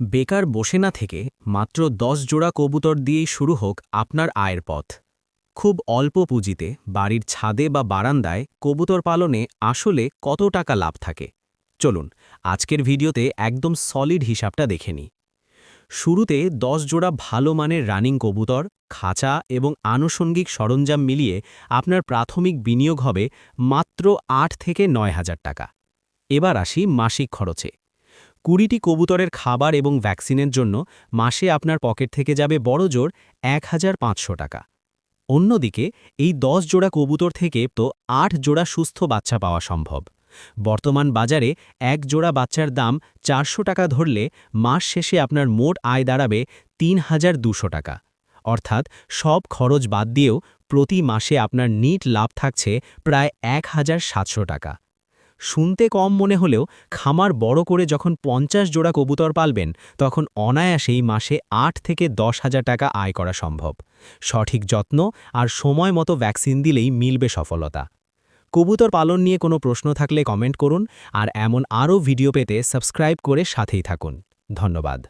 বেকার বসে না থেকে মাত্র ১০ জোড়া কবুতর দিয়েই শুরু হোক আপনার আয়ের পথ। খুব অল্প পুঁজিতে বাড়ির ছাদে বা বারান্দায় কবুতর পালনে আসলে কত টাকা লাভ থাকে চলুন আজকের ভিডিওতে একদম সলিড হিসাবটা দেখে নিই। শুরুতে ১০ জোড়া ভালো মানের রানিং কবুতর, খাঁচা এবং আনুষঙ্গিক সরঞ্জাম মিলিয়ে আপনার প্রাথমিক বিনিয়োগ হবে মাত্র ৮ থেকে ৯,০০০ টাকা। এবার আসি মাসিক খরচে। ২০টি কবুতরের খাবার এবং ভ্যাকসিনের জন্য মাসে আপনার পকেট থেকে যাবে বড়জোর ১,৫০০ টাকা। অন্যদিকে এই ১০ জোড়া কবুতর থেকে তো ৮ জোড়া সুস্থ বাচ্চা পাওয়া সম্ভব। বর্তমান বাজারে এক জোড়া বাচ্চার দাম ৪০০ টাকা ধরলে মাস শেষে আপনার মোট আয় দাঁড়াবে ৩,২০০ টাকা। অর্থাৎ সব খরচ বাদ দিয়েও প্রতি মাসে আপনার নিট লাভ থাকছে প্রায় ১,৭০০ টাকা। শুনতে কম মনে হলেও খামার বড় করে যখন ৫০ জোড়া কবুতর পালবেন তখন অনায়াসেই মাসে ৮ থেকে ১০,০০০ টাকা আয় করা সম্ভব। সঠিক যত্ন আর সময় মতো ভ্যাকসিন দিলেই মিলবে সফলতা। কবুতর পালন নিয়ে কোনো প্রশ্ন থাকলে কমেন্ট করুন, আর এমন আরও ভিডিও পেতে সাবস্ক্রাইব করে সাথেই থাকুন। ধন্যবাদ।